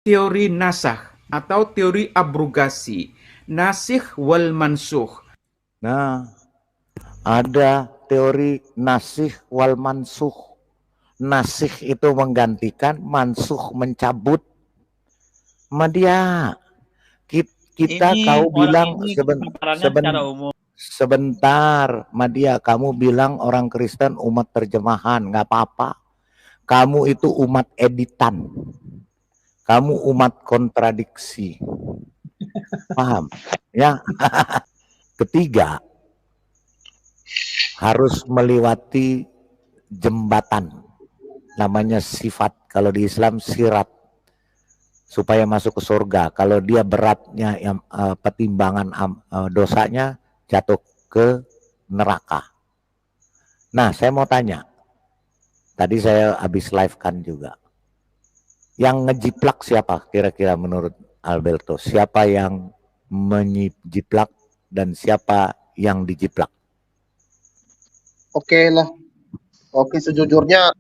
teori nasakh atau teori abrogasi, nasikh wal mansukh. Nah, ada teori nasikh wal mansukh. Nasikh itu menggantikan, mansukh mencabut. Madia, kita Ini kau orang bilang ini pemaparannya secara umum. Sebentar, Madia, kamu bilang orang Kristen umat terjemahan, nggak apa-apa. Kamu itu umat editan. Kamu umat kontradiksi. Paham? Ya. Ketiga, harus melewati jembatan. Namanya sifat. Kalau di Islam sirat. Supaya masuk ke surga. Kalau dia beratnya pertimbangan dosanya jatuh ke neraka. Nah, saya mau tanya. Tadi saya habis live kan juga. Yang ngejiplak siapa kira-kira menurut Alberto? Siapa yang menjiplak dan siapa yang dijiplak? Oke lah. Oke, sejujurnya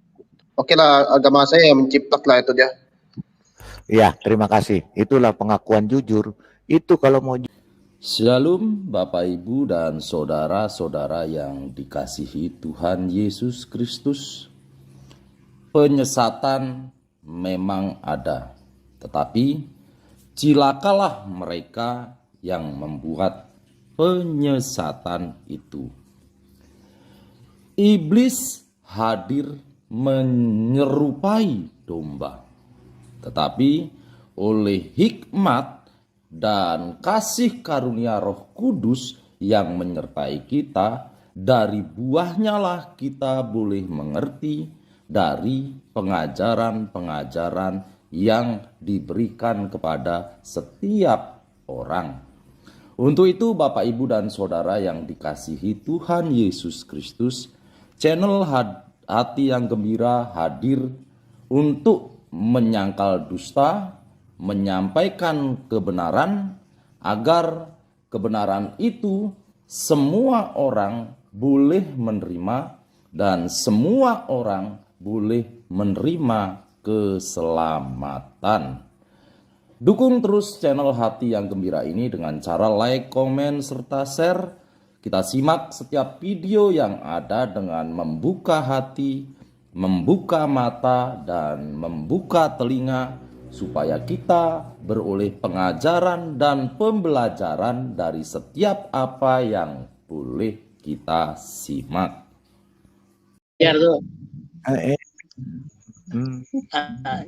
oke lah, agama saya yang menciplak lah itu dia. Ya, terima kasih. Itulah pengakuan jujur. Itu kalau mau. Shalom Bapak Ibu dan saudara-saudara yang dikasihi Tuhan Yesus Kristus. Penyesatan memang ada, tetapi cilakalah mereka yang membuat penyesatan itu. Iblis hadir menyerupai domba, tetapi oleh hikmat dan kasih karunia Roh Kudus yang menyertai kita, dari buahnya lah kita boleh mengerti dari pengajaran-pengajaran yang diberikan kepada setiap orang. Untuk itu Bapak Ibu dan Saudara yang dikasihi Tuhan Yesus Kristus, channel Hati yang Gembira hadir untuk menyangkal dusta, menyampaikan kebenaran, agar kebenaran itu semua orang boleh menerima dan semua orang boleh menerima keselamatan. Dukung terus channel Hati yang Gembira ini dengan cara like, komen, serta share. Kita simak setiap video yang ada dengan membuka hati, membuka mata, dan membuka telinga, supaya kita beroleh pengajaran dan pembelajaran dari setiap apa yang boleh kita simak. Ya,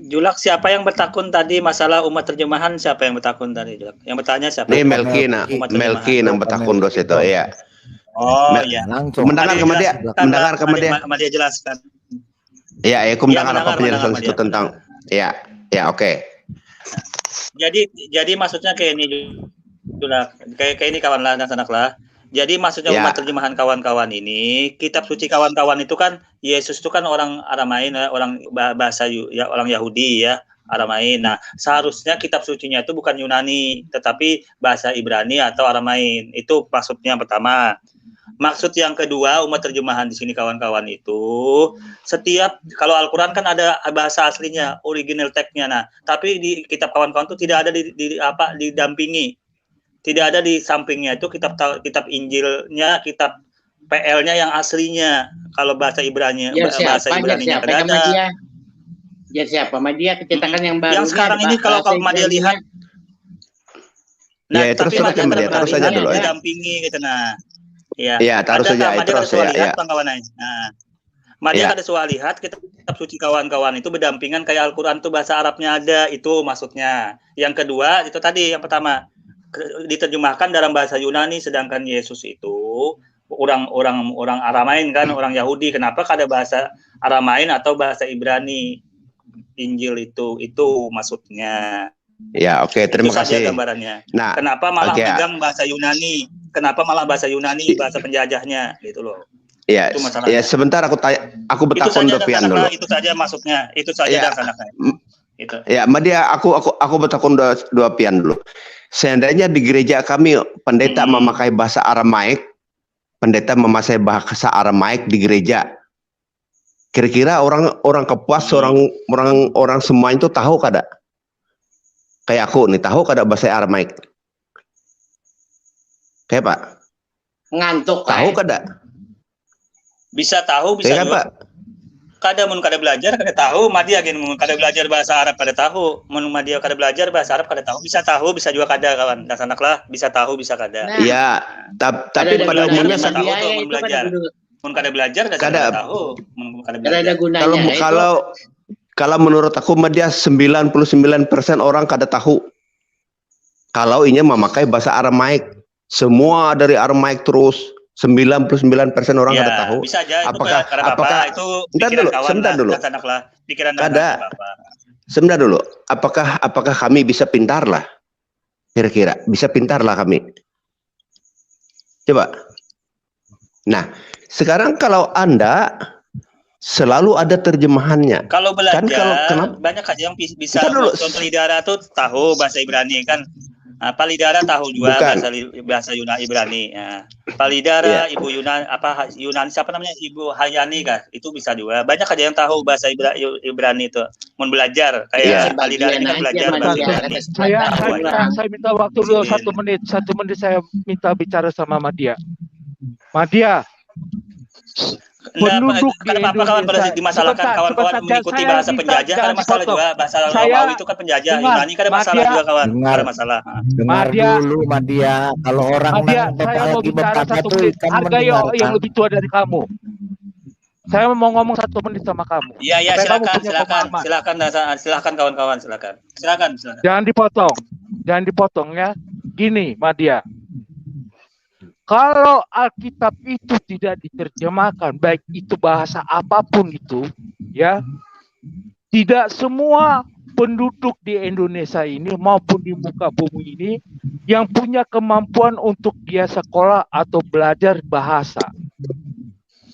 Julak, siapa yang bertakun tadi masalah umat terjemahan? Siapa yang bertakun tadi, Julak? Yang bertanya siapa? Ini Melki yang bertakun dos itu, ya. Oh iya. Mendengar kemudian dia jelaskan. Ya, aku mendengar apa penjelasan itu tentang. Ya, oke. Jadi maksudnya kayak ini Julak, kayak ini kawan lah dan sanak lah. Jadi maksudnya umat terjemahan kawan-kawan ini, kitab suci kawan-kawan itu kan Yesus itu kan orang Aramain, orang bahasa ya, orang Yahudi ya, Aramain. Nah, seharusnya kitab sucinya itu bukan Yunani, tetapi bahasa Ibrani atau Aramain. Itu maksudnya yang pertama. Maksud yang kedua, umat terjemahan di sini kawan-kawan itu setiap, kalau Al-Qur'an kan ada bahasa aslinya, original text-nya. Nah, tapi di kitab kawan-kawan itu tidak ada didampingi. Tidak ada di sampingnya itu kitab Injilnya, kitab PL-nya yang aslinya. Kalau bahasa Ibrani, bahasa Ibraninya ada. Ya siapa? Madia kecetakan yang baru. Yang sekarang ini kalau Madia lihat. Nah, ya, terus saja dulu ya. Didampingi gitu nah. Ya, taruh saja itu terus ya. Nah, Madia ada soal lihat kitab suci kawan-kawan itu berdampingan kayak Al-Qur'an tuh bahasa Arabnya ada, itu maksudnya. Yang kedua, itu tadi yang pertama diterjemahkan dalam bahasa Yunani, sedangkan Yesus itu orang Aramain kan, orang Yahudi. Kenapa ada bahasa Aramain atau bahasa Ibrani Injil itu maksudnya. Ya, oke, terima kasih. Gambarannya. Nah, kenapa malah pegang bahasa Yunani? Kenapa malah bahasa Yunani, bahasa penjajahnya gitu loh. Ya, ya sebentar aku bertakun dopian dulu. Itu saja maksudnya. Itu saja dan sanaknya. Itu. Ya, Madia, aku bertakun dua pian dulu. Seandainya di gereja kami pendeta memakai bahasa Aramaik, di gereja, kira-kira orang kepuas, orang semua itu tahu kada? Kayak aku nih, tahu kada bahasa Aramaik? Kayak Pak, Ngantuk tahu kae. kada? Bisa tahu, bisa Kayak juga. Pak, Kada mun kada belajar kada tahu, Madia gini mun kada belajar bahasa Arab kada tahu. Mun Madia kada belajar bahasa Arab kada tahu. Bisa juga kada kawan. Dan sanaklah bisa tahu bisa kada. Nah, ya, tapi ada pada belajar, umumnya bisa tahu dia tuh, ya, mun itu belajar. Mun kada belajar kada Kada. tahu. Mun kada Kada ada belajar. gunanya. kalau itu. kalau menurut aku dia 99% orang kada tahu. Kalau inya memakai bahasa Aramaik, semua dari Aramaik terus 99% orang Ya, kada tahu. bisa aja itu Apakah- kada apa-apa. apakah- Itu Sebentar pikiran dulu, kawan sebentar lah. dulu. Dan sanaklah pikiran Kada. anak apa. Sebentar dulu, apakah kami bisa pintar lah? Kira-kira bisa pintar lah kami. Coba. Nah, sekarang kalau Anda selalu ada terjemahannya. Kalau belajar, kenapa- banyak aja yang bisa. Bentar dulu. Palidara tuh tahu bahasa Ibrani kan. Palidara tahu juga Bukan. bahasa Yunani Ibrani. Palidara, Iya. Ibu Yunani siapa namanya? Ibu Hayani kan? Itu bisa juga. Banyak aja yang tahu bahasa Ibrani itu. Mau belajar Iya. kayak Palidara ini kan belajar bahasa Ibrani. Saya minta waktu dulu 1 menit. 1 menit saya minta bicara sama Madia. Madia, penduduk di Kenapa kawan pada Indonesia. dimasalahkan Sebentar, kawan-kawan sebentar, mengikuti saya bahasa minta penjajah? Ada jangan masalah dipotong. juga. Bahasa Saya- Romawi itu kan penjajah. Dengar, Yunani kan ada masalah Madia. juga kawan. Dengar. Ada masalah. Dengar Madia. dulu Madia, kalau orang Madia, nang saya mau lagi bicara berkata 1 tuh menit. kan Hargai yang mendengarkan. lebih tua dari kamu. Saya mau ngomong 1 menit sama kamu. Iya, Supaya kamu punya silakan, pemahaman. silakan kawan-kawan, silakan. Jangan dipotong ya. Gini, Madia. Kalau Alkitab itu tidak diterjemahkan, baik itu bahasa apapun itu, ya, tidak semua penduduk di Indonesia ini maupun di muka bumi ini yang punya kemampuan untuk dia sekolah atau belajar bahasa.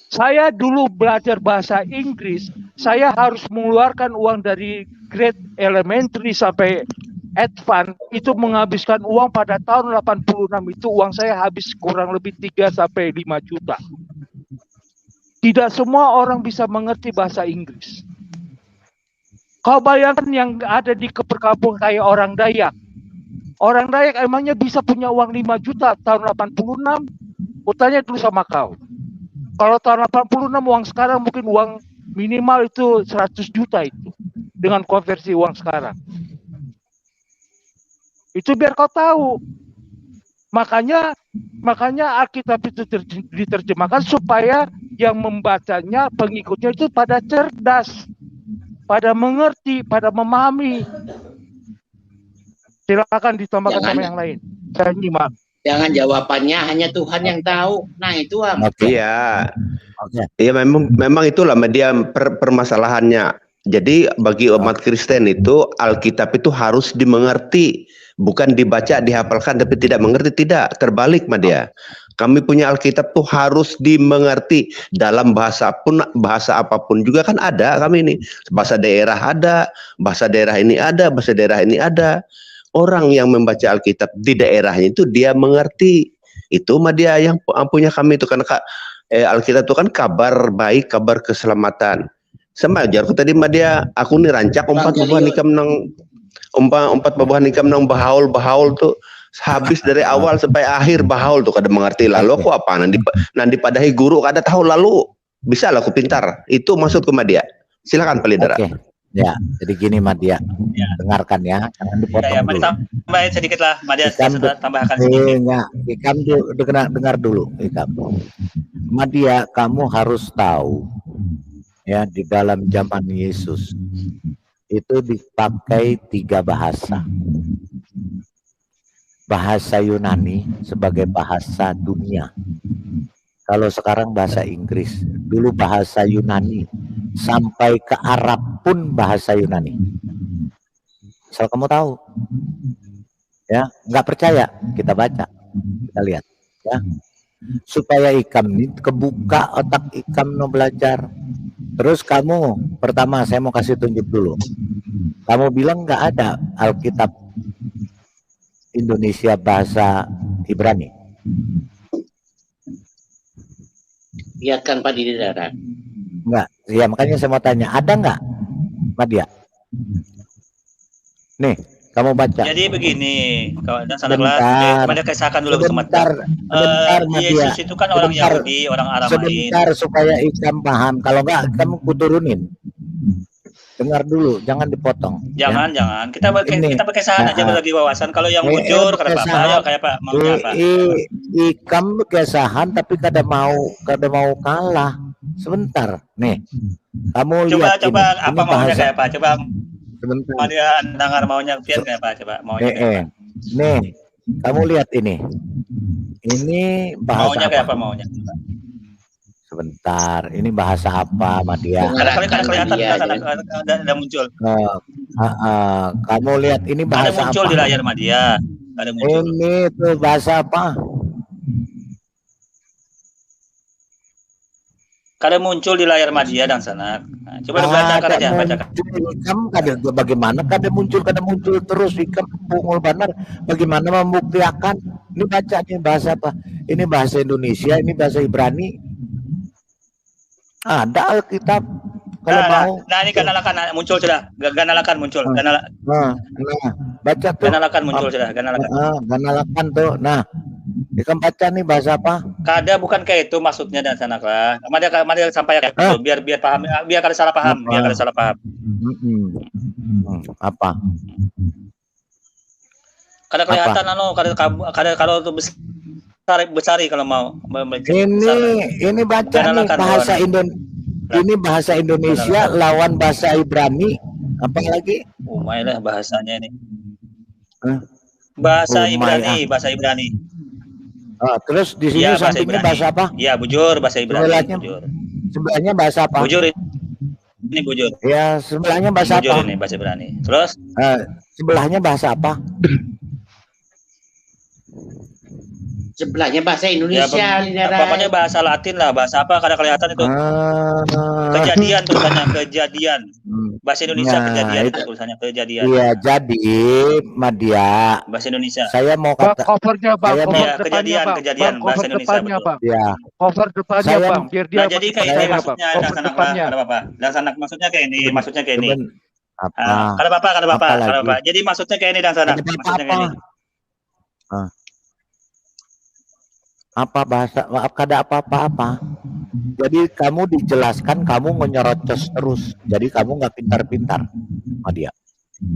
Saya dulu belajar bahasa Inggris, saya harus mengeluarkan uang dari grade elementary sampai advance, itu menghabiskan uang pada tahun 86 itu uang saya habis kurang lebih 3 sampai 5 juta. Tidak semua orang bisa mengerti bahasa Inggris. Kau bayangkan yang ada di perkampungan kayak orang Dayak. Orang Dayak emangnya bisa punya uang 5 juta tahun 86? Kutanya dulu sama kau. Kalau tahun 86 uang sekarang mungkin uang minimal itu 100 juta itu. Dengan konversi uang sekarang. Itu biar kau tahu. Makanya Alkitab itu diterjemahkan supaya yang membacanya, pengikutnya itu pada cerdas, pada mengerti, pada memahami. Silakan ditambahkan sama yang lain. Saya nyimak. Jangan jawabannya hanya Tuhan yang tahu. Nah, itu Oke. Iya. Oke. Iya, memang itulah media permasalahannya. Jadi bagi umat Kristen itu Alkitab itu harus dimengerti, bukan dibaca, dihafalkan tapi tidak mengerti. Tidak, terbalik Madia. Kami punya Alkitab tuh harus dimengerti dalam bahasa apapun juga kan ada kami ini. Bahasa daerah ada, bahasa daerah ini ada, bahasa daerah ini ada. Orang yang membaca Alkitab di daerahnya itu dia mengerti. Itu Madia yang punya kami itu karena Alkitab itu kan kabar baik, kabar keselamatan. Sama aja aku tadi Madia, aku nih rancak 4 buah nikam nang 4 buah nikam nang bahaul tuh habis dari awal sampai akhir bahaul tuh kada mengerti lalu aku apa nanti padahi guru kada tahu lalu bisa lah aku pintar. Itu maksudku Madia. Silakan Palidara. Oke. Ya, jadi gini Madia, dengarkan ya, jangan dipotong Ya, dulu. tambahin sedikit lah, Madia, Ikam tambahkan sedikit. Ikam dengar dulu, Ikam. Madia, kamu harus tahu ya di dalam zaman Yesus itu dipakai 3 bahasa. Bahasa Yunani sebagai bahasa dunia. Kalau sekarang bahasa Inggris, dulu bahasa Yunani, sampai ke Arab pun bahasa Yunani. Asal kamu tahu, ya, nggak percaya kita baca, kita lihat, ya, supaya Ikam ini kebuka otak Ikam no belajar. Terus kamu, pertama saya mau kasih tunjuk dulu, kamu bilang nggak ada Alkitab Indonesia bahasa Ibrani. Biarkan Pak Didara. Enggak, ya makanya saya mau tanya, ada nggak, Madia? Nih, Kamu baca. Jadi begini, kalau dan sanaklah, pada kisahkan dulu Sebentar, Yesus itu kan orang Yahudi, orang Aramain. Sebentar supaya Ikam paham. Kalau enggak, kamu kuturunin. Dengar dulu, jangan dipotong. Jangan. Kita berkisahkan aja berbagi wawasan. Kalau yang bujur, kenapa apa? Ayo kayak Pak maunya apa? Ikam berkesahan tapi kada mau kalah. Sebentar, nih. Kamu lihat coba ini. Apa maunya kayak Pak? Coba sebentar. Dia dengar maunya Pian kayak Pak? Coba maunya kayak Pak. Nih, kamu lihat ini. Ini bahasa maunya kayak apa apa? maunya? Sebentar, ini bahasa apa, Madia? Karena kelihatan ada muncul. Kamu lihat ini bahasa ada muncul apa? Di layar Madia. Ada muncul. Ini tuh bahasa apa? Kada muncul di layar Madia dan sana. Nah, coba bacakan aja, bacakan. Ikam bagaimana kada muncul terus Ikam Bungul Banar bagaimana membuktikan? Ini baca nih bahasa apa? Ini bahasa Indonesia, ini bahasa Ibrani. Ada Alkitab kalau mau. Nah ini ganalakan muncul sudah. Ganalakan muncul. Baca tuh. Ganalakan muncul sudah. Ganalakan tuh. Nah, Ikam baca nih bahasa apa? Kada bukan kayak itu maksudnya dan sana lah. Mari sampaikan itu biar paham, biar kada salah paham, Apa? Kada kelihatan kada kalau itu besar kalau mau. Ini baca nih bahasa ini bahasa Indonesia lawan bahasa Ibrani, apa lagi? Lah bahasanya ini. Bahasa Ibrani. Terus di sini sampingnya bahasa apa? Iya, bujur bahasa Ibrani. Sebelahnya bahasa apa? Bujur ini bujur. Ya, sebelahnya bahasa bujur apa? Ini bahasa Ibrani. Terus? Sebelahnya bahasa apa? Sebelahnya bahasa Indonesia. Pokoknya bahasa Latin lah, bahasa apa kada kelihatan itu. Kejadian tulisannya, kejadian. Bahasa Indonesia kejadian tulisannya kejadian. Iya, jadi Madia. Bahasa Indonesia. Saya mau kata covernya Bang, kejadian bahasa Indonesia betul. Ya. Cover depannya Bang, biar dia jadi kayak maksudnya dan sanak maksudnya kayak ini, Kada apa. Jadi maksudnya kayak ini dan sanak. Maksudnya kayak ini. Apa bahasa kada apa-apa. Jadi kamu dijelaskan, kamu menyerocos terus. Jadi kamu nggak pintar-pintar, Madia.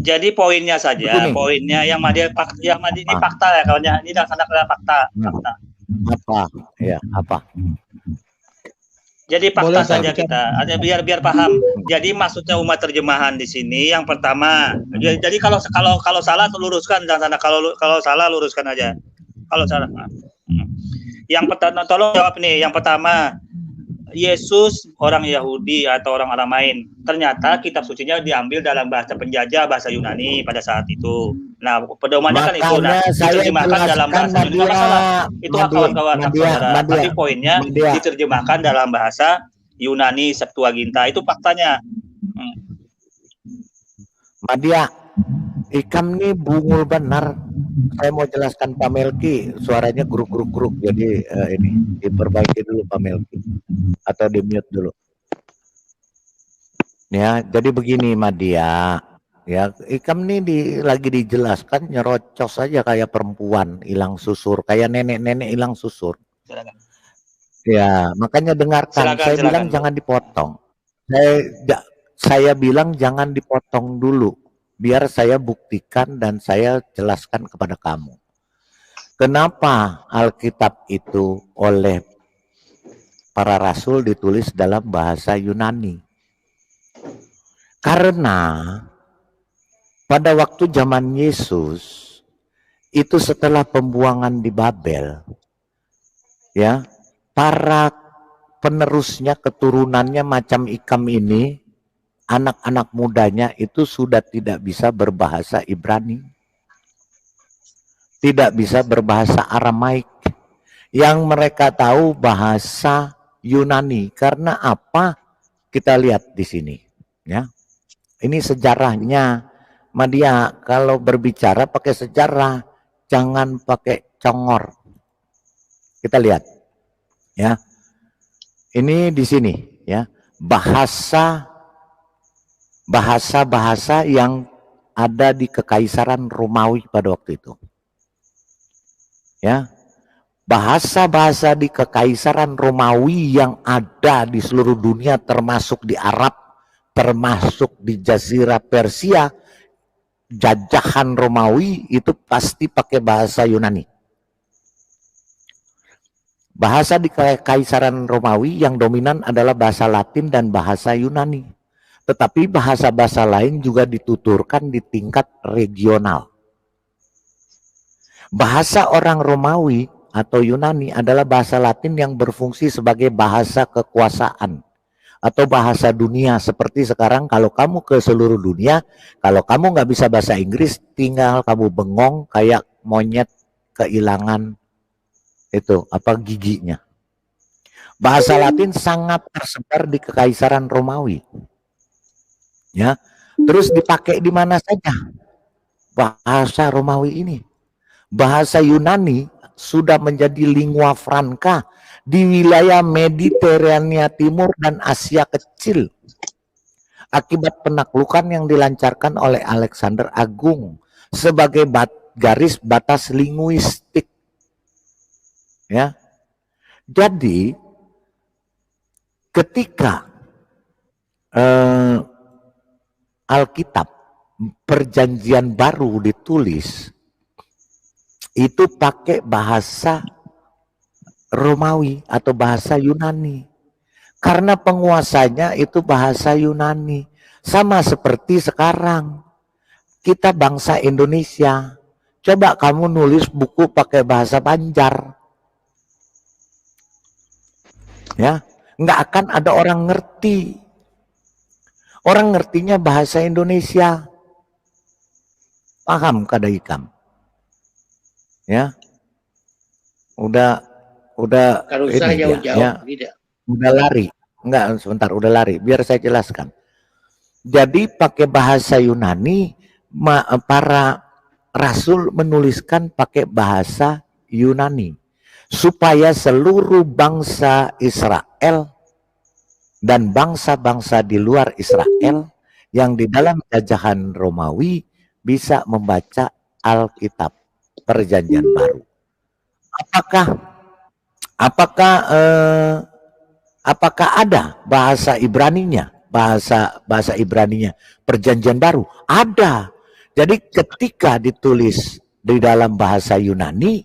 Jadi poinnya saja, poinnya yang Madia ini fakta ya kawannya. Ini dan sanak fakta. Apa? Ya, apa? Jadi fakta saja kita, ada biar paham. Jadi maksudnya umat terjemahan di sini yang pertama. Jadi kalau salah luruskan dan sana kalau salah luruskan aja. Kalau salah. Yang pertama, tolong jawab nih. Yang pertama, Yesus orang Yahudi atau orang Aramain. Ternyata kitab sucinya diambil dalam bahasa penjajah, bahasa Yunani pada saat itu. Nah, pedomannya kan itu. Nah, diterjemahkan dalam bahasa Yunani. Itu kawan-kawan. Tapi poinnya diterjemahkan dalam bahasa Yunani Septuaginta. Itu faktanya. Madia, Ikam nih bungul benar. Saya mau jelaskan Pak Melki, suaranya geruk-geruk. Jadi ini diperbaiki dulu Pak Melki, atau di mute dulu. Ya, jadi begini Madia, ya Ikam nih lagi dijelaskan nyerocos saja kayak perempuan hilang susur, kayak nenek-nenek hilang susur. Silakan. Ya, makanya dengarkan. Saya bilang jangan dipotong. Saya bilang jangan dipotong dulu. Biar saya buktikan dan saya jelaskan kepada kamu. Kenapa Alkitab itu oleh para rasul ditulis dalam bahasa Yunani? Karena pada waktu zaman Yesus, itu setelah pembuangan di Babel, ya, para penerusnya, keturunannya macam Ikam ini, anak-anak mudanya itu sudah tidak bisa berbahasa Ibrani. Tidak bisa berbahasa Aramaik. Yang mereka tahu bahasa Yunani. Karena apa? Kita lihat di sini. Ya. Ini sejarahnya. Madia, kalau berbicara pakai sejarah. Jangan pakai congor. Kita lihat. Ya. Ini di sini. Ya. Bahasa yang ada di Kekaisaran Romawi pada waktu itu. Ya, bahasa-bahasa di Kekaisaran Romawi yang ada di seluruh dunia, termasuk di Arab, termasuk di Jazirah Persia, jajahan Romawi itu pasti pakai bahasa Yunani. Bahasa di Kekaisaran Romawi yang dominan adalah bahasa Latin dan bahasa Yunani. Tetapi bahasa-bahasa lain juga dituturkan di tingkat regional. Bahasa orang Romawi atau Yunani adalah bahasa Latin yang berfungsi sebagai bahasa kekuasaan atau bahasa dunia. Seperti sekarang kalau kamu ke seluruh dunia, kalau kamu nggak bisa bahasa Inggris, tinggal kamu bengong kayak monyet kehilangan itu apa giginya. Bahasa Latin sangat tersebar di Kekaisaran Romawi. Ya, terus dipakai di mana saja bahasa Romawi ini. Bahasa Yunani sudah menjadi lingua franca di wilayah Mediterania Timur dan Asia Kecil akibat penaklukan yang dilancarkan oleh Alexander Agung sebagai garis batas linguistik. Ya, jadi ketika Alkitab Perjanjian Baru ditulis, itu pakai bahasa Romawi atau bahasa Yunani. Karena penguasanya itu bahasa Yunani. Sama seperti sekarang. Kita bangsa Indonesia. Coba kamu nulis buku pakai bahasa Banjar. Ya, nggak akan ada orang ngerti. Orang ngertinya bahasa Indonesia. Paham kada ikam? Ya. Udah Kalau usah ini jauh-jauh, ya, tidak. udah lari. Enggak, sebentar, udah lari. Biar saya jelaskan. Jadi pakai bahasa Yunani, para rasul menuliskan pakai bahasa Yunani. Supaya seluruh bangsa Israel dan bangsa-bangsa di luar Israel yang di dalam jajahan Romawi bisa membaca Alkitab Perjanjian Baru. Apakah ada bahasa Ibraninya? Bahasa Ibraninya Perjanjian Baru? Ada. Jadi ketika ditulis di dalam bahasa Yunani,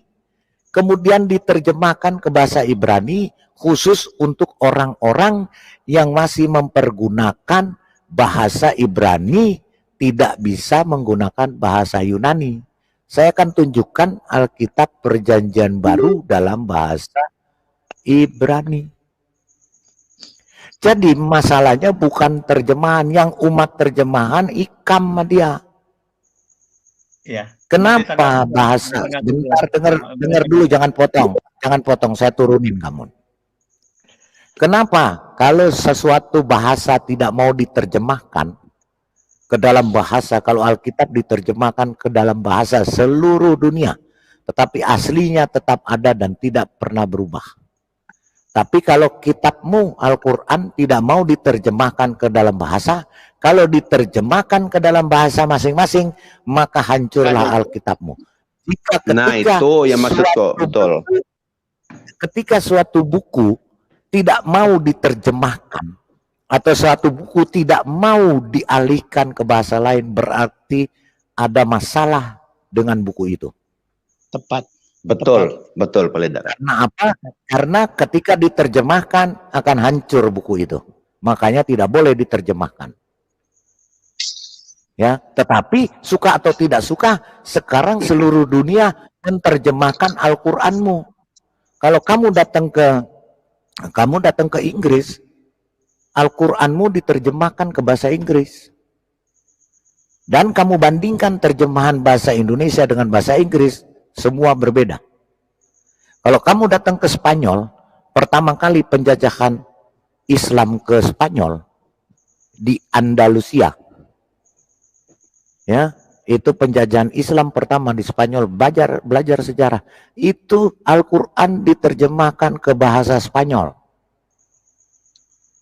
kemudian diterjemahkan ke bahasa Ibrani khusus untuk orang-orang yang masih mempergunakan bahasa Ibrani, tidak bisa menggunakan bahasa Yunani. Saya akan tunjukkan Alkitab Perjanjian Baru dalam bahasa Ibrani. Jadi masalahnya bukan terjemahan, yang umat terjemahan ikam dia. Ya. Kenapa bahasa? Bentar, dengar dulu, jangan potong, saya turunin kamu. Kenapa kalau sesuatu bahasa tidak mau diterjemahkan ke dalam bahasa, kalau Alkitab diterjemahkan ke dalam bahasa seluruh dunia, tetapi aslinya tetap ada dan tidak pernah berubah. Tapi kalau kitabmu Al-Quran tidak mau diterjemahkan ke dalam bahasa, kalau diterjemahkan ke dalam bahasa masing-masing, maka hancurlah Alkitabmu. Nah itu yang maksud kok, betul. Ketika suatu buku tidak mau diterjemahkan, atau suatu buku tidak mau dialihkan ke bahasa lain, berarti ada masalah dengan buku itu. Tepat. Betul, betul Pak Leda. Karena apa? Karena ketika diterjemahkan akan hancur buku itu. Makanya tidak boleh diterjemahkan. Ya, tetapi suka atau tidak suka, sekarang seluruh dunia menerjemahkan Al-Qur'anmu. Kalau kamu datang ke Inggris, Al-Qur'anmu diterjemahkan ke bahasa Inggris. Dan kamu bandingkan terjemahan bahasa Indonesia dengan bahasa Inggris, semua berbeda. Kalau kamu datang ke Spanyol, pertama kali penjajahan Islam ke Spanyol di Andalusia. Ya, itu penjajahan Islam pertama di Spanyol, belajar sejarah. Itu Al-Qur'an diterjemahkan ke bahasa Spanyol.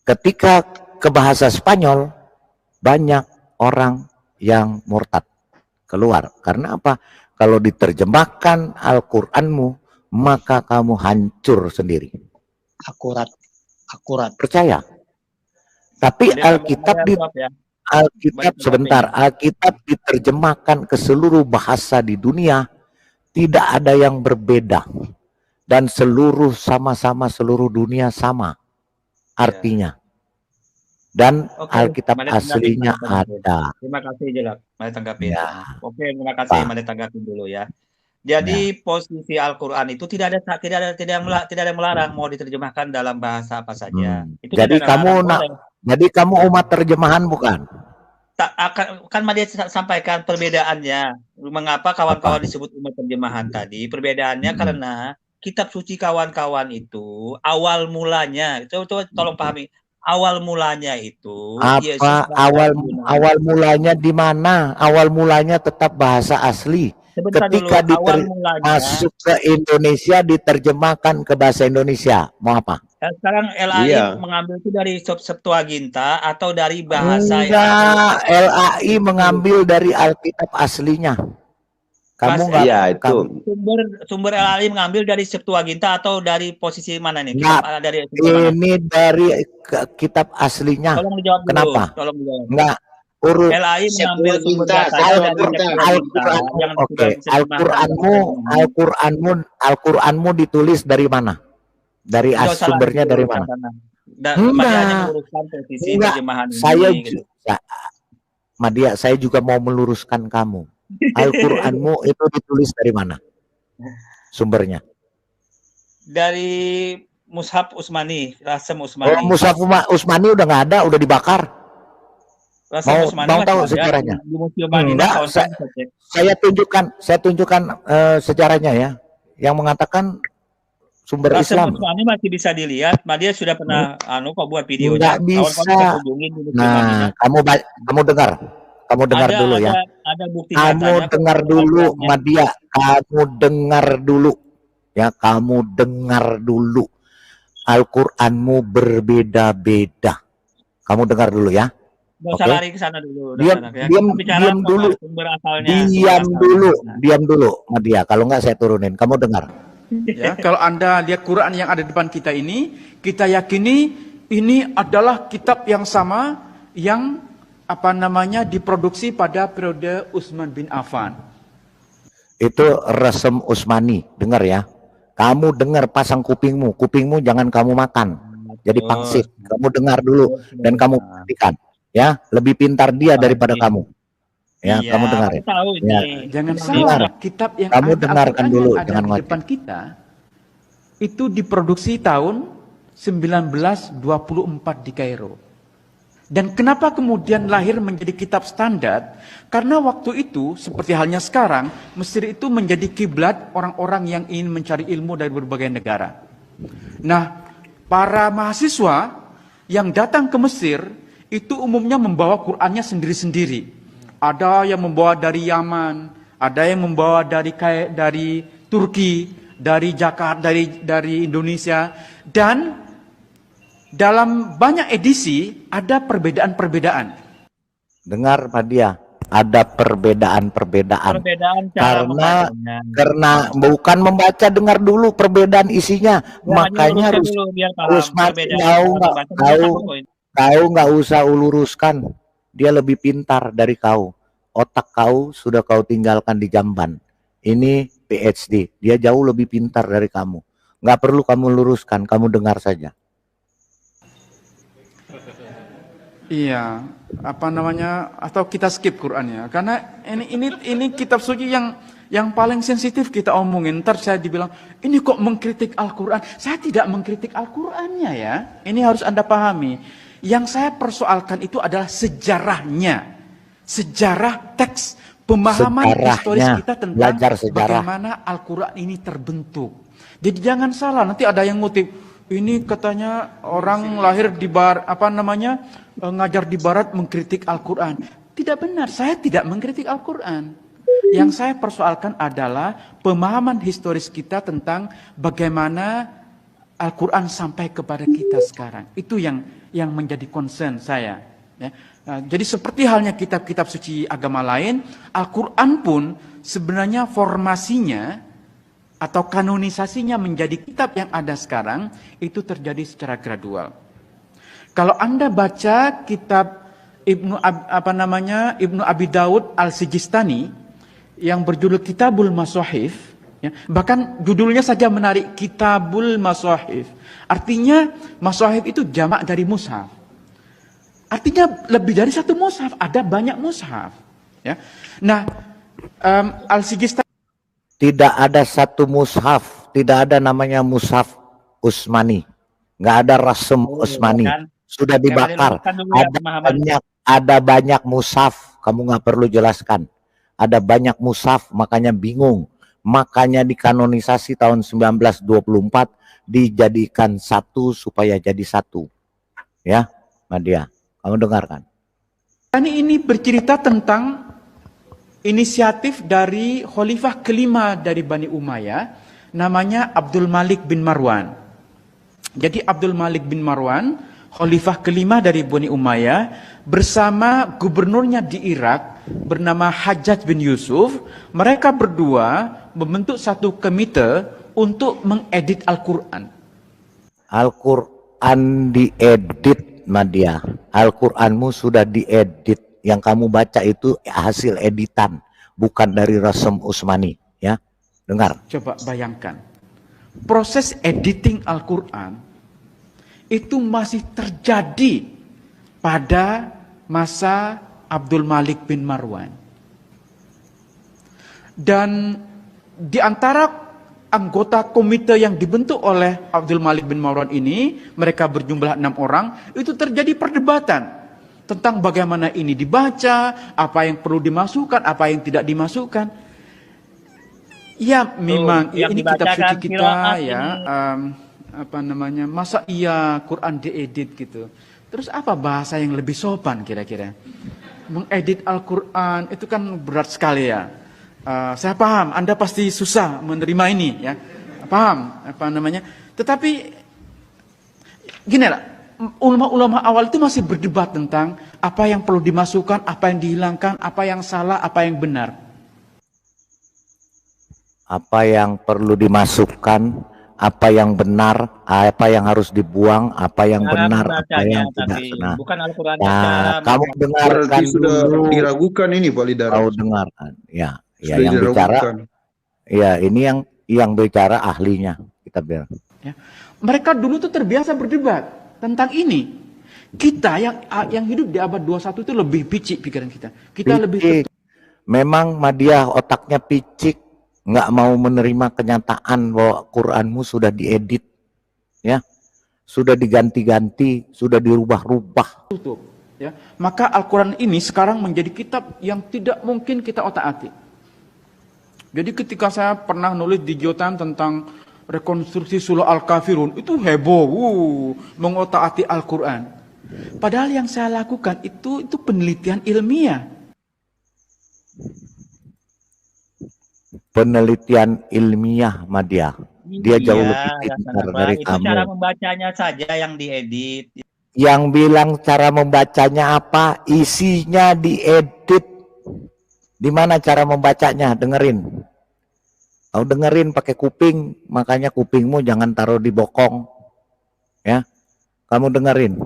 Ketika ke bahasa Spanyol, banyak orang yang murtad. keluar. Karena apa? Kalau diterjemahkan Al-Qur'anmu, maka kamu hancur sendiri. Akurat, akurat. Percaya. Tapi Jadi Alkitab tambah jawab ya. Alkitab Baik, sebentar, Alkitab diterjemahkan ke seluruh bahasa di dunia, tidak ada yang berbeda. Dan seluruh sama-sama seluruh dunia sama artinya. Dan Oke, Alkitab mari tanggapi, aslinya mari tanggapi. ada. Terima kasih Jelak. Mari tanggapin. Ya, Oke, terima kasih. Pak. Mari tanggapin dulu ya. Ya. Jadi posisi Al-Qur'an itu tidak ada yang melarang mau diterjemahkan dalam bahasa apa saja. Itu Jadi tidak ada kamu melarang, boleh. jadi kamu umat terjemahan bukan? Tak akan kan dia sampaikan perbedaannya. Mengapa kawan-kawan disebut umat terjemahan tadi? Perbedaannya karena kitab suci kawan-kawan itu awal mulanya, itu tolong pahami. Awal mulanya itu Yesus Apa awal mulanya di mana? Awal mulanya tetap bahasa asli. Sebentar Ketika dulu, awal mulanya masuk ke Indonesia diterjemahkan ke bahasa Indonesia. Mau apa? sekarang LAI Iya. mengambil itu dari Septuaginta atau dari bahasa Enggak, LAI mengambil dari Alkitab aslinya. Kamu nggak? Iya, itu. sumber LAI mengambil dari Septuaginta atau dari posisi mana nih? Nggak, Dari sumber mana? ini dari kitab aslinya. Tolong dijawab dulu. Kenapa? Tolong dijawab. Enggak. Urut LAI mengambil sumber Septuaginta, datanya dari Septuaginta yang Oke, diterjemahkan. Al-Qur'anmu ditulis dari mana? Dari Nggak usah sumbernya lagi dari diuruskan mana? sana. Dan Enggak. Madia hanya meluruskan posisi Enggak, terjemahan ini. saya gitu. Madia, saya juga mau meluruskan kamu. Al-Qur'anmu itu ditulis dari mana? Sumbernya. Dari Mushaf Utsmani, Rasem Oh, Utsmani. Mushaf Utsmani udah nggak ada, udah dibakar. Rasem Mau Utsmani tahu masih ada sejarahnya? di Museum Madinah, Enggak, kawan-kawan bisa cek. saya tunjukkan sejarahnya ya, yang mengatakan sumber Rasem Islam. Utsmani masih bisa dilihat. Madia sudah pernah kok buat videonya. Nggak Kawan-kawan bisa. kunjungin di Museum Nah, Madinah. kamu dengar dulu ya. Ada bukti Kamu nyatanya. dengar dulu, Madia. Kamu dengar dulu. Ya, kamu dengar dulu. Al-Qur'anmu berbeda-beda. Kamu dengar dulu ya. Nggak usah Oke. lari ke sana dulu. Diam dulu. Sumber asalnya. Diam dulu, Madia. Kalau nggak saya turunin. Kamu dengar. Ya, kalau Anda lihat Quran yang ada di depan kita ini, kita yakini ini adalah kitab yang sama yang diproduksi pada periode Utsman bin Affan. Itu Rasem Utsmani. Dengar ya. Kamu dengar, pasang kupingmu. Kupingmu jangan kamu makan. Jadi pangsit. Kamu dengar dulu dan kamu perhatikan. Ya, lebih pintar dia daripada kamu. Ya, Iya, kamu dengar ya. tahu ini. Ya. Jangan Dengar. salah, kitab yang Kamu ada dengarkan Al-Quran dulu, yang ada jangan di ngoceh. depan kita itu diproduksi tahun 1924 di Kairo. Dan kenapa kemudian lahir menjadi kitab standar? Karena waktu itu, seperti halnya sekarang, Mesir itu menjadi kiblat orang-orang yang ingin mencari ilmu dari berbagai negara. Nah, para mahasiswa yang datang ke Mesir itu umumnya membawa Qur'annya sendiri-sendiri. Ada yang membawa dari Yaman, ada yang membawa dari Turki, dari Jakarta, dari Indonesia, dan dalam banyak edisi ada perbedaan-perbedaan. Dengar Madia, ada perbedaan-perbedaan. Karena bukan membaca, dengar dulu perbedaan isinya. Makanya Utsman kau nggak usah luruskan. Dia lebih pintar dari kau. Otak kau sudah kau tinggalkan di jamban. Ini PhD. Dia jauh lebih pintar dari kamu. Nggak perlu kamu luruskan, kamu dengar saja. Iya, atau kita skip Qur'annya. Karena ini kitab suci yang paling sensitif kita omongin. Ntar saya dibilang, ini kok mengkritik Al-Qur'an. Saya tidak mengkritik Al-Qur'annya ya. Ini harus Anda pahami. Yang saya persoalkan itu adalah sejarahnya. Sejarah teks, pemahaman historis kita tentang bagaimana Al-Qur'an ini terbentuk. Jadi jangan salah, nanti ada yang ngutip, ini katanya orang lahir di ngajar di barat mengkritik Al-Qur'an. Tidak benar, saya tidak mengkritik Al-Qur'an. Yang saya persoalkan adalah pemahaman historis kita tentang bagaimana Al-Qur'an sampai kepada kita sekarang. Itu yang menjadi concern saya. Ya. Nah, jadi seperti halnya kitab-kitab suci agama lain, Al-Quran pun sebenarnya formasinya atau kanonisasinya menjadi kitab yang ada sekarang itu terjadi secara gradual. Kalau Anda baca kitab Ibnu Abi Daud Al-Sijistani yang berjudul Kitabul Masahif, ya, bahkan judulnya saja menarik, Kitabul Masahif. Artinya Masahif itu jamak dari mushaf. Artinya lebih dari satu mushaf, ada banyak mushaf. Ya. Nah, Al-Sijistani Tidak ada satu mushaf, tidak ada namanya mushaf Utsmani, nggak ada rasem Utsmani, kan? sudah dibakar. Ada banyak mushaf, kamu nggak perlu jelaskan. Ada banyak mushaf, makanya bingung. Makanya dikanonisasi tahun 1924 dijadikan satu supaya jadi satu. Ya, Madia, kamu dengarkan. ini bercerita tentang inisiatif dari khalifah kelima dari Bani Umayyah, namanya Abdul Malik bin Marwan. Jadi Abdul Malik bin Marwan, khalifah kelima dari Bani Umayyah, bersama gubernurnya di Irak bernama Hajjaj bin Yusuf, mereka berdua membentuk satu komite untuk mengedit Al-Quran. Al-Quran diedit, Madia. Al-Quranmu sudah diedit. Yang kamu baca itu hasil editan, bukan dari Rasem Utsmani. Ya, dengar. Coba bayangkan, proses editing Al-Quran itu masih terjadi pada masa Abdul Malik bin Marwan. Dan di antara anggota komite yang dibentuk oleh Abdul Malik bin Marwan ini, mereka berjumlah 6 orang, itu terjadi perdebatan tentang bagaimana ini dibaca, apa yang perlu dimasukkan, apa yang tidak dimasukkan. Ya memang ini kitab suci kita ya, masa iya Quran diedit gitu. Terus apa bahasa yang lebih sopan kira-kira? Mengedit Al-Quran itu kan berat sekali ya. Saya paham, Anda pasti susah menerima ini ya. Paham Tetapi gini lah, ulama-ulama awal itu masih berdebat tentang apa yang perlu dimasukkan, apa yang dihilangkan, apa yang salah, apa yang benar. Apa yang perlu dimasukkan, apa yang benar, apa yang harus dibuang, apa yang benar, apa yang tidak benar. Bukan Al-Quran. Nah, kamu dengarkan sudah dulu. diragukan ini Pak Lidar. Kau dengarkan, ya, Sudah yang bicara, diragukan. ya ini yang bicara ahlinya, kita bilang. Ya. Mereka dulu tuh terbiasa berdebat tentang ini. Kita yang hidup di abad 21 itu lebih picik pikiran kita. Kita lebih Picik. Memang Madiah otaknya picik, nggak mau menerima kenyataan bahwa Quranmu sudah diedit, ya, sudah diganti-ganti, sudah dirubah-rubah. tertutup. Ya. Maka Al-Quran ini sekarang menjadi kitab yang tidak mungkin kita otak-atik. Jadi ketika saya pernah nulis di Geotam tentang rekonstruksi surah Al-Kafirun, itu heboh, mengotak-atik Al-Quran. Padahal yang saya lakukan itu penelitian ilmiah. Penelitian ilmiah, Madiah. Dia jauh lebih pintar dari itu kamu. cara membacanya saja yang diedit. Yang bilang cara membacanya apa, isinya diedit. Di mana cara membacanya? Dengerin. Kau dengerin pakai kuping, makanya kupingmu jangan taruh di bokong. Ya, kamu dengerin.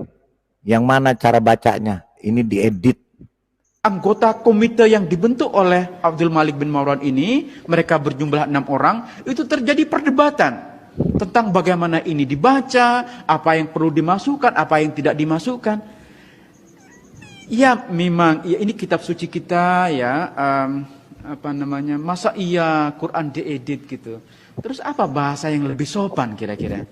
Yang mana cara bacanya? Ini diedit. Anggota komite yang dibentuk oleh Abdul Malik bin Marwan ini, mereka berjumlah 6 orang, itu terjadi perdebatan tentang bagaimana ini dibaca, apa yang perlu dimasukkan, apa yang tidak dimasukkan. Ya memang, ya ini kitab suci kita ya, masa iya Quran diedit gitu. Terus apa bahasa yang lebih sopan kira-kira?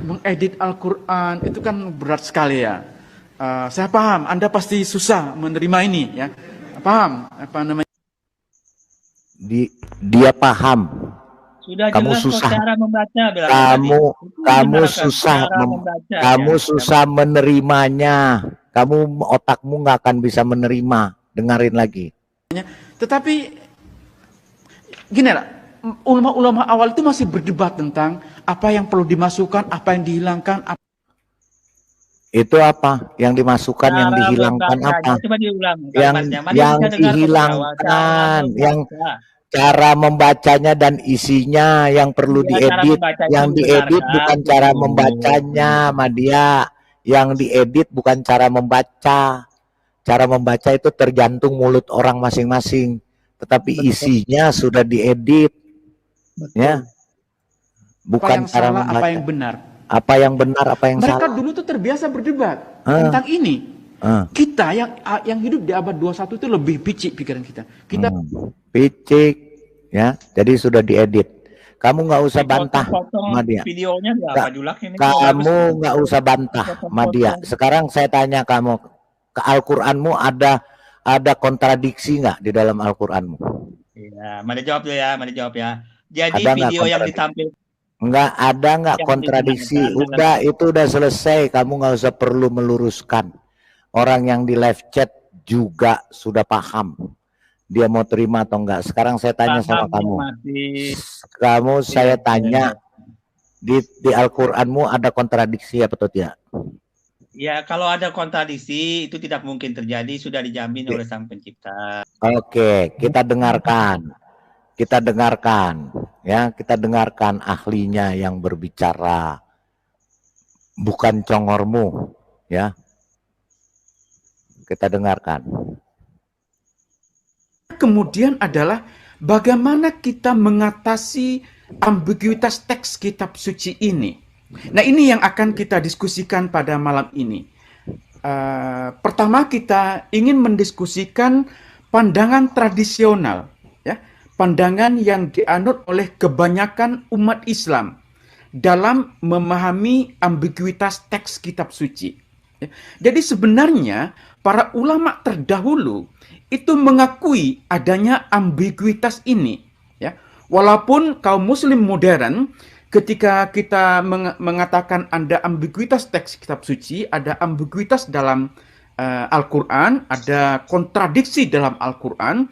Mengedit Al-Quran itu kan berat sekali ya. Saya paham, Anda pasti susah menerima ini ya. Paham Dia paham. Sudah Kamu jelas susah. cara membaca. Kamu susah. Kamu susah menerimanya. Kamu otakmu nggak akan bisa menerima. Dengarin lagi. Tetapi gini lah, ulama-ulama awal itu masih berdebat tentang apa yang perlu dimasukkan, apa yang dihilangkan. Itu apa? Yang dimasukkan, yang Cara dihilangkan membacanya, apa? coba diulang Yang kalimatnya. Mari yang bisa dengar ke bawah. Cara dihilangkan, yang membaca. cara membacanya dan isinya yang perlu Iya, cara diedit. membaca itu Yang diedit didengarkan bukan cara dulu. membacanya, Madia. Yang diedit bukan cara membaca. Cara membaca itu tergantung mulut orang masing-masing. Tetapi Betul. isinya sudah diedit, ya. Betul. Apa Bukan yang cara salah, membaca. apa yang benar. Apa yang benar, apa yang Mereka salah. dulu tuh terbiasa berdebat tentang ini. Kita yang hidup di abad 21 itu lebih picik pikiran kita. Kita Picik, ya. Jadi sudah diedit. Kamu nggak usah bantah, Dipotong-potong Madia. videonya di apa Julak ini? Kamu nggak usah bantah, Madia. Sekarang saya tanya kamu, ke Al-Qur'anmu ada kontradiksi nggak di dalam Al-Qur'anmu? Iya, mari jawab ya, mari jawab ya. Jadi Ada nggak video yang kontradiksi? ditampil Nggak ada nggak yang kontradiksi? didengarkan Udah, itu udah selesai. Kamu nggak usah perlu meluruskan. Orang yang di live chat juga sudah paham. Dia mau terima atau enggak. Sekarang saya tanya sama kamu. Kamu saya tanya, di Al-Qur'anmu ada kontradiksi apa atau tidak? Ya, kalau ada kontradiksi itu tidak mungkin terjadi, sudah dijamin oleh Sang Pencipta. Oke, kita dengarkan. Kita dengarkan, ya, kita dengarkan ahlinya yang berbicara. Bukan congormu, ya. Kita dengarkan. kemudian adalah bagaimana kita mengatasi ambiguitas teks kitab suci ini. Nah, ini yang akan kita diskusikan pada malam ini. Pertama, kita ingin mendiskusikan pandangan tradisional, ya, pandangan yang dianut oleh kebanyakan umat Islam dalam memahami ambiguitas teks kitab suci. Jadi sebenarnya para ulama terdahulu itu mengakui adanya ambiguitas ini, ya. Walaupun kaum muslim modern ketika kita mengatakan ada ambiguitas teks kitab suci, ada ambiguitas dalam Al-Qur'an, ada kontradiksi dalam Al-Qur'an.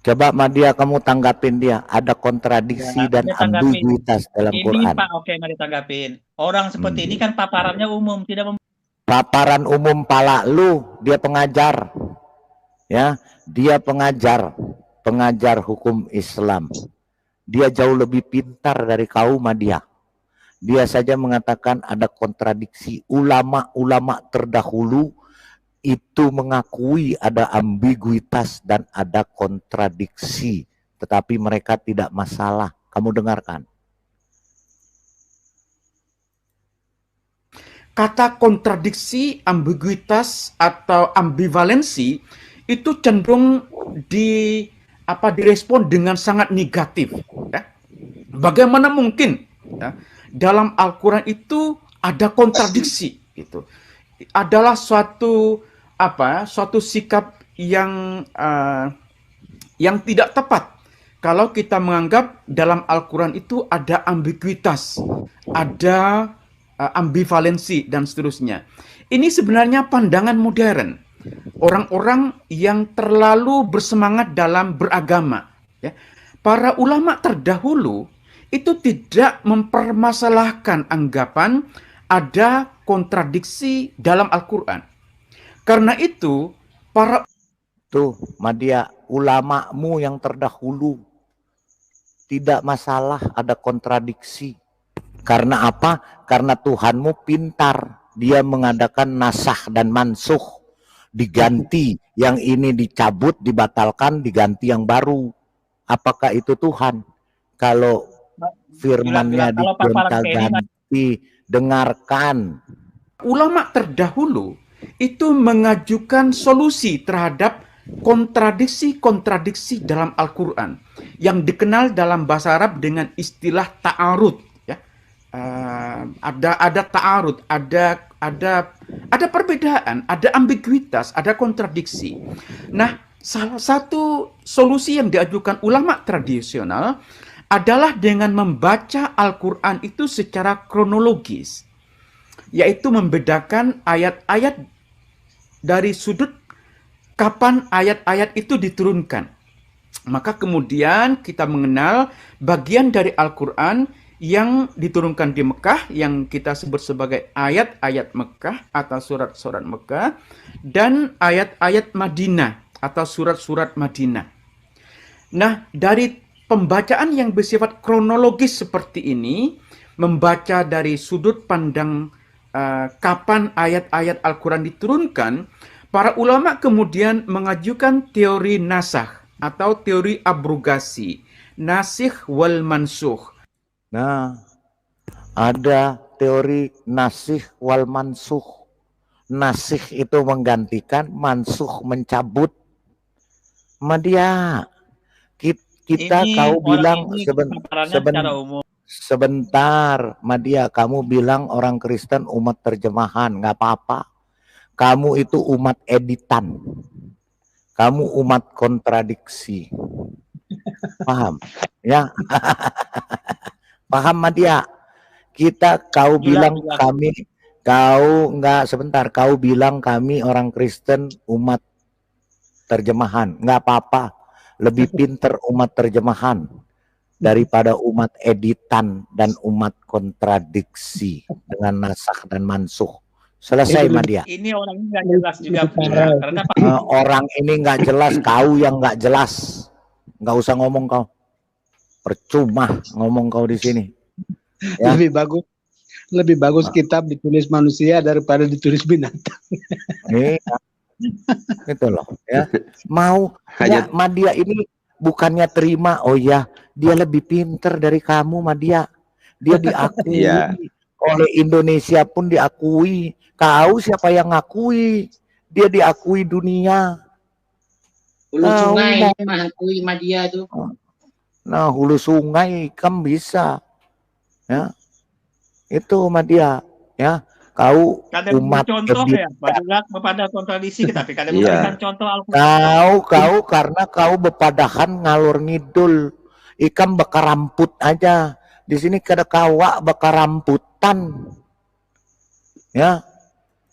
Coba Madia kamu tanggapin dia, ada kontradiksi Ya, dan saya tanggapin. ambiguitas dalam Ini Quran. Pak, oke, mari tanggapin. Orang seperti ini kan paparannya umum, tidak Paparan umum pala lu, dia pengajar. Ya, dia pengajar hukum Islam. Dia jauh lebih pintar dari kaum Madia. Dia saja mengatakan ada kontradiksi. Ulama-ulama terdahulu itu mengakui ada ambiguitas dan ada kontradiksi, tetapi mereka tidak masalah. Kamu dengarkan. Kata kontradiksi, ambiguitas atau ambivalensi itu cenderung direspon dengan sangat negatif. Ya. Bagaimana mungkin, ya, dalam Al-Quran itu ada kontradiksi, gitu. Adalah suatu sikap yang tidak tepat kalau kita menganggap dalam Al-Quran itu ada ambiguitas, ada ambivalensi dan seterusnya. Ini sebenarnya pandangan modern, orang-orang yang terlalu bersemangat dalam beragama, ya. Para ulama terdahulu itu tidak mempermasalahkan anggapan ada kontradiksi dalam Al-Quran. Karena itu, Madia, ulamamu yang terdahulu tidak masalah ada kontradiksi. Karena apa? Karena Tuhanmu pintar. Dia mengadakan nasah dan mansuh. Diganti. Yang ini dicabut, dibatalkan, diganti yang baru. Apakah itu Tuhan? Kalau firmannya digonta-ganti, dengarkan. Ulama terdahulu itu mengajukan solusi terhadap kontradiksi-kontradiksi dalam Al-Quran yang dikenal dalam bahasa Arab dengan istilah ta'arud, ya. Ada ta'arud, ada perbedaan, ada ambiguitas, ada kontradiksi. Nah, salah satu solusi yang diajukan ulama tradisional adalah dengan membaca Al-Quran itu secara kronologis, yaitu membedakan ayat-ayat dari sudut kapan ayat-ayat itu diturunkan. Maka kemudian kita mengenal bagian dari Al-Quran yang diturunkan di Mekah, yang kita sebut sebagai ayat-ayat Mekah atau surat-surat Mekah, dan ayat-ayat Madinah atau surat-surat Madinah. Nah, dari pembacaan yang bersifat kronologis seperti ini, membaca dari sudut pandang kapan ayat-ayat Al-Quran diturunkan, para ulama kemudian mengajukan teori nasakh atau teori abrogasi, nasikh wal mansukh. Nah, ada teori nasikh wal mansukh. Nasikh itu menggantikan, mansukh mencabut. Madia, kita Ini kau orang bilang ini paparannya secara umum. sebentar, Madia, kamu bilang orang Kristen umat terjemahan, nggak apa-apa. Kamu itu umat editan. Kamu umat kontradiksi. Paham? Ya. Paham, Madia? Kau bilang kami, kau enggak, sebentar, kau bilang kami orang Kristen umat terjemahan, enggak apa-apa, lebih pinter umat terjemahan daripada umat editan dan umat kontradiksi dengan nasakh dan mansukh. Selesai, Madia. Ini orang ini nggak jelas juga karena orang ini nggak jelas, kau yang nggak jelas, nggak usah ngomong kau. Percuma ngomong kau di sini. Ya. Lebih bagus kitab ditulis manusia daripada ditulis binatang. Iya. Gitu loh, ya. Mau ya, Madia ini bukannya terima, oh ya, dia lebih pinter dari kamu, Madia. Dia diakui oleh Indonesia pun diakui. Kau siapa yang ngakui? Dia diakui dunia. Hulu sungai mengakui Madia tuh. Nah, hulu sungai kan bisa, ya. Itu Madia, ya. Kau kadang umat contoh ya, pada kontradiksi, tapi kadang memberikan contoh Al-Quran. Kau karena kau bepadahan ngalur ngidul, ikan bakar rambut aja. Di sini kada kawak bakar rambutan, ya.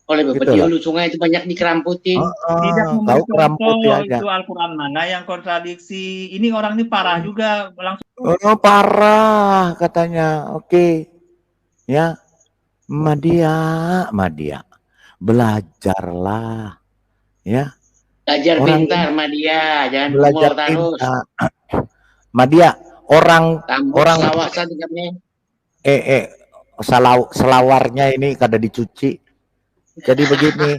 Oleh Bapak di hulu sungai itu banyak dikeramputin. Tidak kau keramputi aja. Itu Al-Quran mana yang kontradiksi? Ini orang ini parah juga langsung. Oh, parah katanya. Oke. Ya. Madia, belajarlah. Ya. Belajar pintar Madia, jangan belajar terus. Madia, orang selawarnya ini kada dicuci. Jadi begini,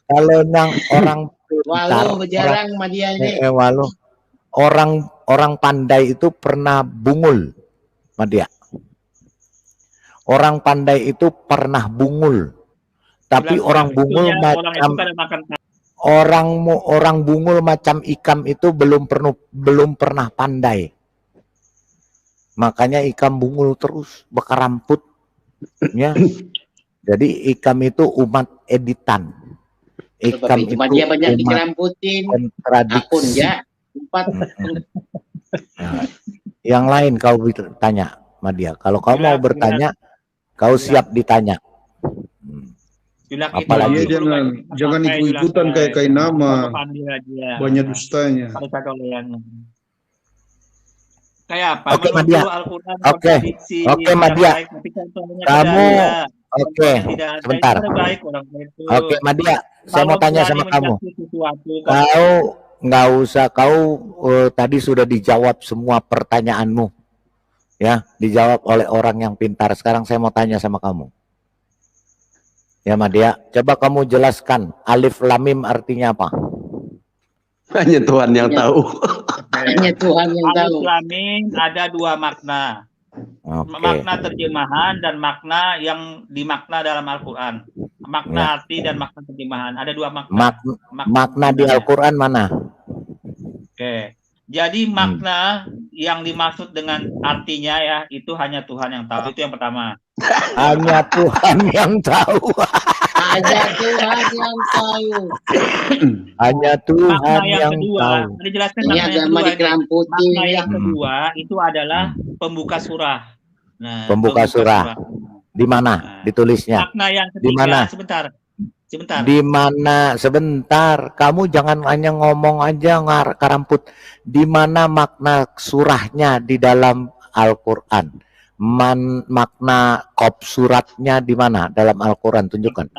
kalau nang orang pintar, jarang Madia ini. Orang pandai itu pernah bungul, Madia. Orang pandai itu pernah bungul, tapi orang bungul orang bungul macam ikan itu belum pernah pandai. Makanya ikan bungul terus bakar rambut, ya. Jadi ikam itu umat editan. Ikam itu dia banyak dikeramputin. Kontradiksi. Ya. Nah, yang lain kau tanya, Madia. Kalau kau mau bertanya, kau siap ditanya. Apalagi jangan ikut-ikutan kayak nama. Banyak dustanya. Kayak apa? Oke, Madia. Oke, Madia. Kamu oke, sebentar. Oke, Madia, saya mau tanya sama kamu. Kau nggak usah, tadi sudah dijawab semua pertanyaanmu, ya, dijawab oleh orang yang pintar. Sekarang saya mau tanya sama kamu, ya Madia. Coba kamu jelaskan alif lam mim artinya apa? Hanya Tuhan yang tahu. Hanya Tuhan yang tahu. Alif lam mim ada dua makna. Makna terjemahan dan makna yang dimakna dalam Al-Quran. Makna arti dan makna terjemahan. Ada dua makna. Makna di Al-Quran mana? Oke. Jadi makna yang dimaksud dengan artinya ya, itu hanya Tuhan yang tahu. Itu yang pertama. Hanya Tuhan yang tahu. Hanya Tuhan yang tahu. Hanya Tuhan makna yang kedua, tahu. Dijelaskan makna yang kedua itu adalah pembuka surah. Nah, pembuka surah. Di mana ditulisnya? Makna yang ketiga, di mana? Sebentar. Di mana? Sebentar. Kamu jangan hanya ngomong aja karamput. Di mana makna surahnya di dalam Al-Quran? makna kop suratnya di mana dalam Al-Quran? Tunjukkan.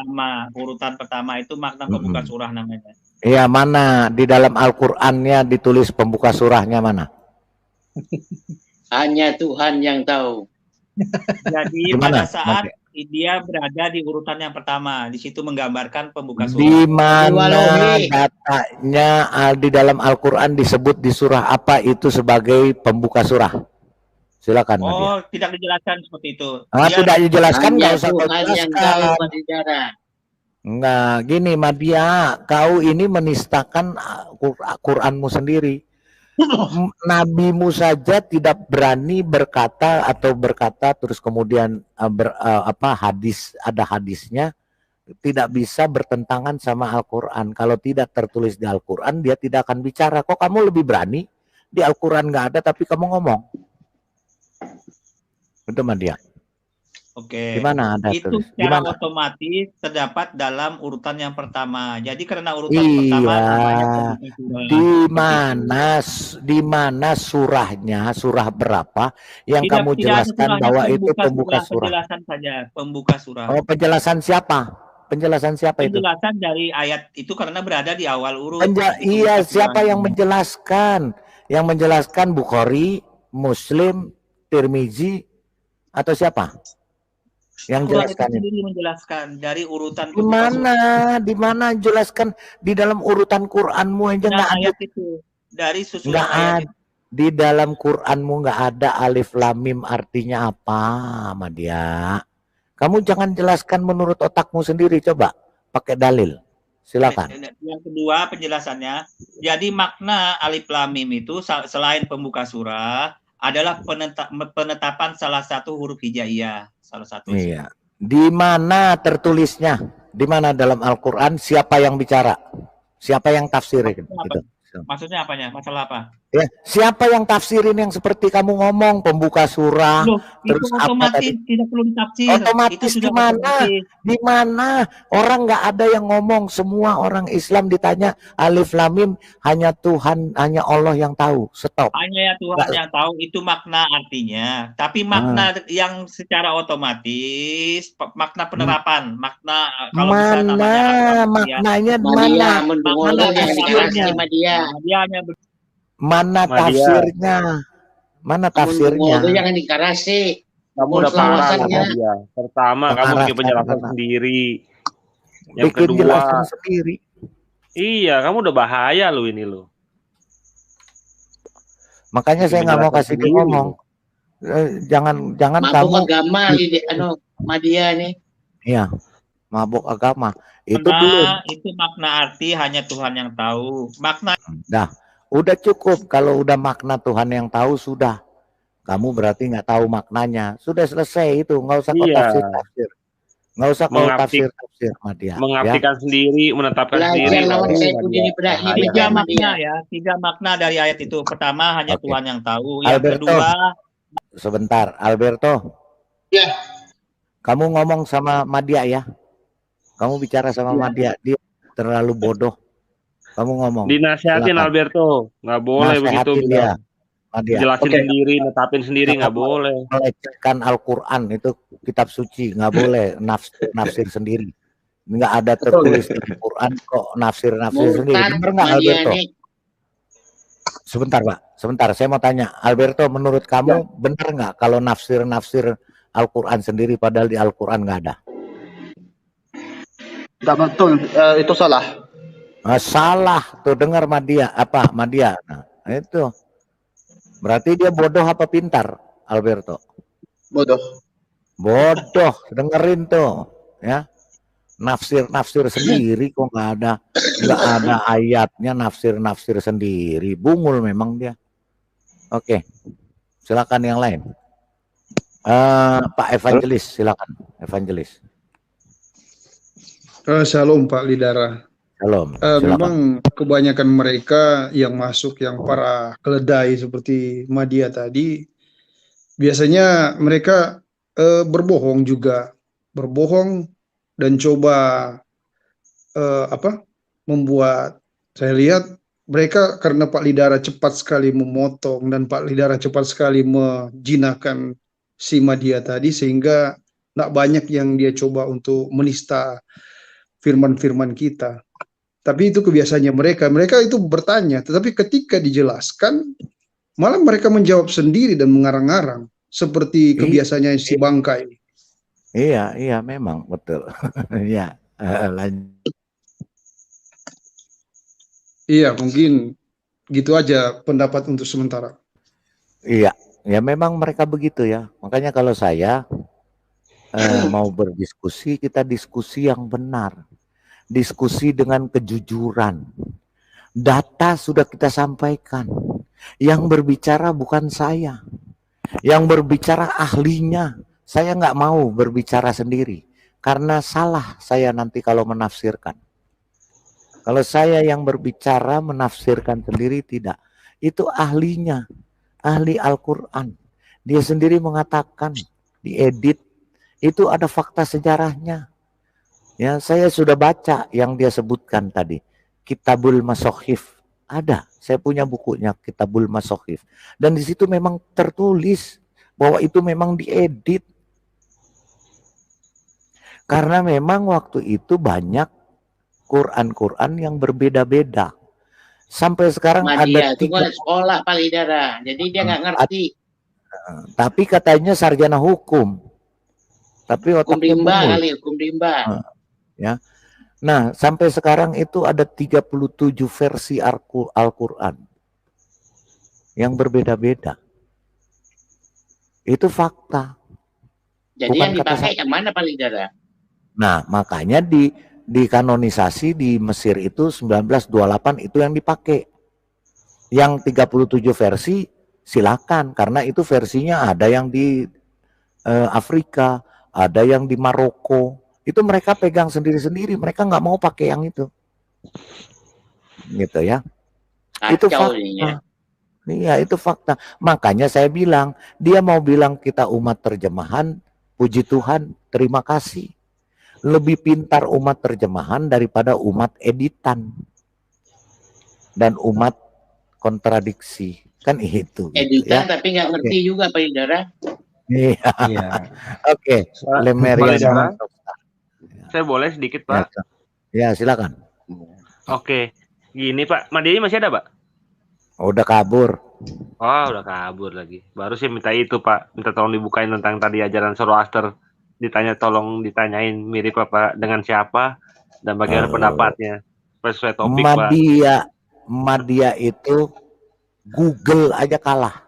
Urutan pertama itu makna pembuka surah namanya. Iya, mana di dalam Al-Qur'annya ditulis pembuka surahnya mana? Hanya Tuhan yang tahu. Jadi Gimana? pada saat dia berada di urutan yang pertama, di situ menggambarkan pembuka surah. Di mana datanya di dalam Al-Qur'an disebut di surah apa itu sebagai pembuka surah? Silakan. Oh, tidak dijelaskan seperti itu. Tidak dijelaskan, nggak usah kau Tuhan yang tahu, jelaskan. Pak Lidara. Enggak, gini Madia, kau ini menistakan Quranmu sendiri. Nabimu saja tidak berani berkata terus kemudian hadis, ada hadisnya tidak bisa bertentangan sama Al-Quran. Kalau tidak tertulis di Al-Quran dia tidak akan bicara. Kok kamu lebih berani? Di Al-Quran nggak ada tapi kamu ngomong. Itu Madia. Oke. Gimana ada itu tulis? secara Gimana? otomatis terdapat dalam urutan yang pertama. Jadi karena urutan pertama namanya pembuka surah. Di mana surahnya, surah berapa yang kamu jelaskan bahwa itu pembuka surah? Penjelasan saja, pembuka surah. Oh, penjelasan siapa? Penjelasan siapa itu? Penjelasan dari ayat itu karena berada di awal urut. Iya, siapa yang menjelaskan? Yang menjelaskan Bukhari, Muslim, Tirmizi, atau siapa? Yang jelaskan itu sendiri menjelaskan dari urutan di mana jelaskan di dalam urutan Quranmu aja nggak ada itu dari susunan nggak ayat ada di dalam Quranmu nggak ada alif lam mim artinya apa, Madia? Kamu jangan jelaskan menurut otakmu sendiri, coba pakai dalil. Silakan. Yang kedua penjelasannya, jadi makna alif lam mim itu selain pembuka surah adalah penetapan salah satu huruf hijaiyah. Salah satu. Iya. Di mana tertulisnya? Di mana dalam Al-Quran? Siapa yang bicara? Siapa yang tafsirin? Gitu. Maksudnya apanya? Masalah apa? Ya, siapa yang tafsirin yang seperti kamu ngomong pembuka surah? Loh, terus itu otomatis tidak perlu ditafsir. Otomatis di mana? Di mana? Orang nggak ada yang ngomong. Semua orang Islam ditanya alif lam mim, hanya Tuhan, hanya Allah yang tahu. Stop. Hanya Tuhan yang tahu itu makna artinya. Tapi makna yang secara otomatis makna penerapan, makna kalau bisa namanya maknanya mana? Mana tafsirnya? Mana tafsirnya? Mana tafsirnya? Itu jangan dikarasi. Kamu udah parah dia. Pertama kamu bikin penjelasan sendiri. Yang kedua sendiri. Iya, kamu udah bahaya lu ini lu. Makanya saya nggak mau kasih dia ngomong. Jangan mabuk kamu agama Madia nih. Iya, mabuk agama. Itu itu makna arti hanya Tuhan yang tahu. Makna. Dah, udah cukup. Kalau udah makna Tuhan yang tahu sudah. Kamu berarti nggak tahu maknanya. Sudah selesai itu. Nggak usah kau tafsir. Nggak usah kau tafsir Madia. Mengartikan sendiri, menetapkan sendiri. Tiga makna dari ayat itu. Pertama hanya Tuhan yang tahu. Yang Alberto, kedua. Sebentar, Alberto. Ya. Kamu ngomong sama Madia ya. Kamu bicara sama Madia, dia terlalu bodoh. Kamu ngomong. Dinasihatin Alberto, nggak boleh begitu. Dia. Jelasin sendiri, netapin sendiri, nggak boleh. Melecehkan Al-Quran itu kitab suci, nggak boleh nafsir sendiri. Nggak ada tertulis di Al-Quran kok nafsir sendiri. Benar nggak Alberto? Sebentar Pak, sebentar. Saya mau tanya, Alberto, menurut kamu benar nggak kalau nafsir Al-Quran sendiri padahal di Al-Quran nggak ada? Tidak betul, itu salah. Salah tuh, dengar Madia. Nah, itu berarti dia bodoh apa pintar, Alberto? Bodoh. Dengerin tuh ya. Nafsir sendiri kok nggak ada ayatnya, nafsir sendiri. Bungul memang dia. Oke, silakan yang lain. Pak Evangelis, silakan Evangelis. Shalom Pak Lidara. Shalom. Memang kebanyakan mereka yang masuk yang para keledai seperti Madia tadi, biasanya mereka berbohong dan coba membuat. Saya lihat mereka karena Pak Lidara cepat sekali memotong dan Pak Lidara cepat sekali menjinakkan si Madia tadi, sehingga tidak banyak yang dia coba untuk menista firman-firman kita. Tapi itu kebiasaannya mereka. Mereka itu bertanya, tetapi ketika dijelaskan, malah mereka menjawab sendiri dan mengarang-arang, seperti kebiasaannya si Bangka ini. Iya, memang betul. Iya, lanjut. Iya, mungkin gitu aja pendapat untuk sementara. Iya, ya memang mereka begitu ya. Makanya kalau saya mau berdiskusi, kita diskusi yang benar. Diskusi dengan kejujuran. Data sudah kita sampaikan. Yang berbicara bukan saya. Yang berbicara ahlinya. Saya nggak mau berbicara sendiri. Karena salah saya nanti kalau menafsirkan. Kalau saya yang berbicara menafsirkan sendiri, tidak. Itu ahlinya. Ahli Al-Quran. Dia sendiri mengatakan, diedit. Itu ada fakta sejarahnya. Ya, saya sudah baca yang dia sebutkan tadi. Kitabul Masokhif. Ada, saya punya bukunya Kitabul Masokhif. Dan di situ memang tertulis bahwa itu memang diedit. Karena memang waktu itu banyak Quran-Quran yang berbeda-beda. Sampai sekarang Madia ada itu kan sekolah Pak Lidara, jadi dia nggak ngerti. Tapi katanya sarjana hukum. Tapi Hukum otaknya rimba bungul. kali, hukum rimba. Ya. Nah, sampai sekarang itu ada 37 versi Al-Quran yang berbeda-beda. Itu fakta. Jadi Bukan yang kata dipakai saya. yang mana Pak Lidara? Nah, makanya di kanonisasi di Mesir itu 1928 itu yang dipakai. Yang 37 versi silakan, karena itu versinya ada yang di Afrika, ada yang di Maroko. Itu mereka pegang sendiri-sendiri, mereka nggak mau pakai yang itu. Gitu ya. Itu Kacau fakta. ini ya. Iya, itu fakta. Makanya saya bilang, dia mau bilang kita umat terjemahan, puji Tuhan, terima kasih. Lebih pintar umat terjemahan daripada umat editan. Dan umat kontradiksi. Kan itu. Editan gitu ya. tapi nggak ngerti juga Pak Lidara. Iya. Oke. Lemerian. Saya boleh sedikit Pak? Ya, silakan. Oke. Gini Pak, Madianya masih ada Pak? Udah kabur. Oh, udah kabur lagi. Baru sih minta itu Pak, minta tolong dibukain tentang tadi ajaran Zoroaster. Tolong ditanyain mirip apa dengan siapa dan bagaimana pendapatnya. Sesuai topik Pak. Madia itu Google aja kalah.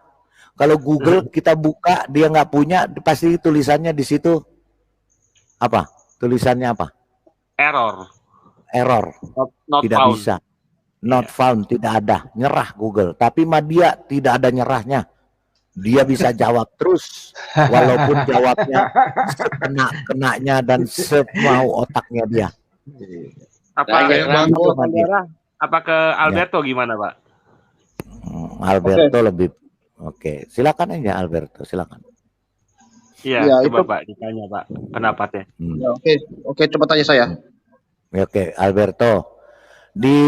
Kalau Google kita buka dia nggak punya, pasti tulisannya di situ apa? Tulisannya apa? Error. Not Tidak found. bisa. Not found, tidak ada. Nyerah Google. Tapi Madia tidak ada nyerahnya. Dia bisa jawab terus, walaupun jawabnya sekena-kenanya dan semau otaknya dia. Apa ke Alberto gimana Pak? Alberto lebih oke. Silakan aja Alberto, silakan. Iya, coba Pak ditanya Pak pendapatnya. Ya, oke, coba tanya saya. Oke, Alberto. Di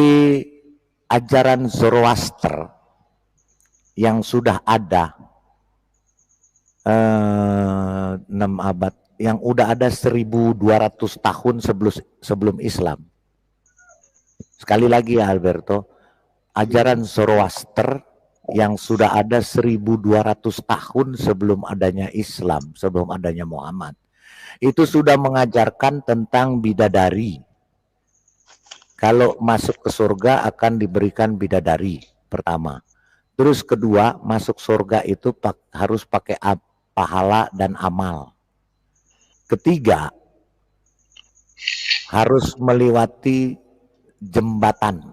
ajaran Zoroaster yang sudah ada 6 abad, yang udah ada 1200 tahun sebelum Islam. Sekali lagi ya Alberto, ajaran Zoroaster yang sudah ada 1200 tahun sebelum adanya Islam, sebelum adanya Muhammad. Itu sudah mengajarkan tentang bidadari. Kalau masuk ke surga akan diberikan bidadari, pertama. Terus kedua, masuk surga itu harus pakai pahala dan amal. Ketiga, harus melewati jembatan.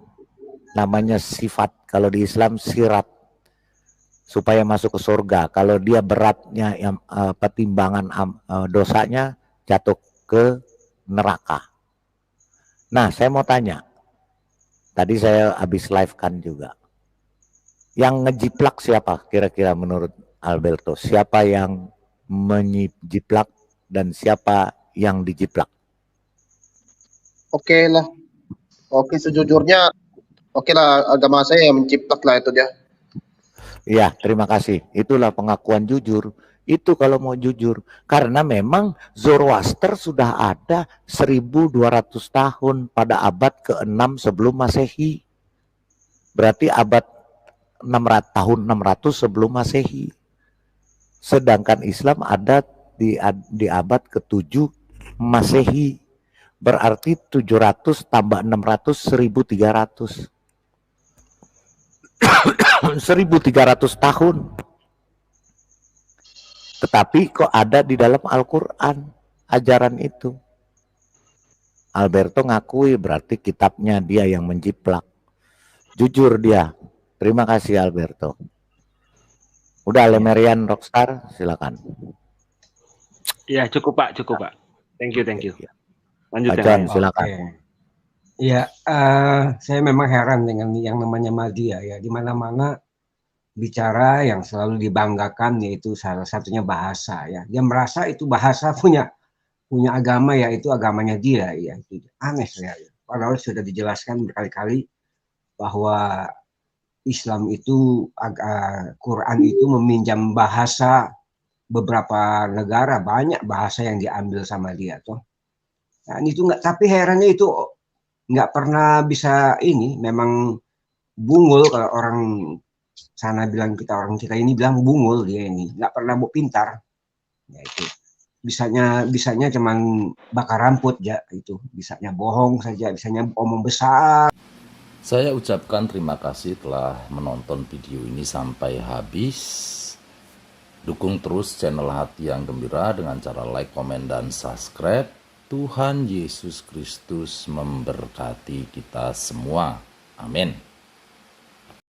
Namanya sifat, kalau di Islam sirat. Supaya masuk ke surga. Kalau dia beratnya pertimbangan dosanya jatuh ke neraka. Nah, saya mau tanya. Tadi saya habis live kan juga. Yang ngejiplak siapa kira-kira menurut Alberto? Siapa yang menjiplak dan siapa yang dijiplak? Oke lah. Oke, sejujurnya oke lah, agama saya yang menciplak lah itu dia. Iya, terima kasih. Itulah pengakuan jujur. Itu kalau mau jujur. Karena memang Zoroaster sudah ada 1200 tahun pada abad ke-6 sebelum Masehi. Berarti abad 600 tahun 600 sebelum Masehi. Sedangkan Islam ada di abad ke-7 Masehi. Berarti 700 tambah 600 1300. 1300 tahun. Tetapi kok ada di dalam Al-Quran ajaran itu. Alberto ngakui berarti kitabnya dia yang menjiplak. Jujur dia. Terima kasih Alberto. Udah Lemerian Rockstar, silakan. Ya cukup Pak, cukup Pak. Thank you. Lanjut Pak yang John, lain. silakan. Ya, saya memang heran dengan yang namanya media ya, di mana-mana bicara yang selalu dibanggakan yaitu salah satunya bahasa ya. Dia merasa itu bahasa punya agama ya, itu agamanya dia ya. Itu aneh ya. Padahal sudah dijelaskan berkali-kali bahwa Islam itu Quran itu meminjam bahasa beberapa negara, banyak bahasa yang diambil sama dia tuh. Dan itu enggak, tapi herannya itu nggak pernah bisa ini, memang bungul kalau orang sana bilang, orang kita ini bilang bungul, dia ini nggak pernah mau pintar ya. Itu bisanya cuman bakar rambut ya, itu bisanya bohong saja, bisanya omong besar. Saya ucapkan terima kasih telah menonton video ini sampai habis. Dukung terus channel Hati yang Gembira dengan cara like, komen, dan subscribe. Tuhan Yesus Kristus memberkati kita semua. Amin.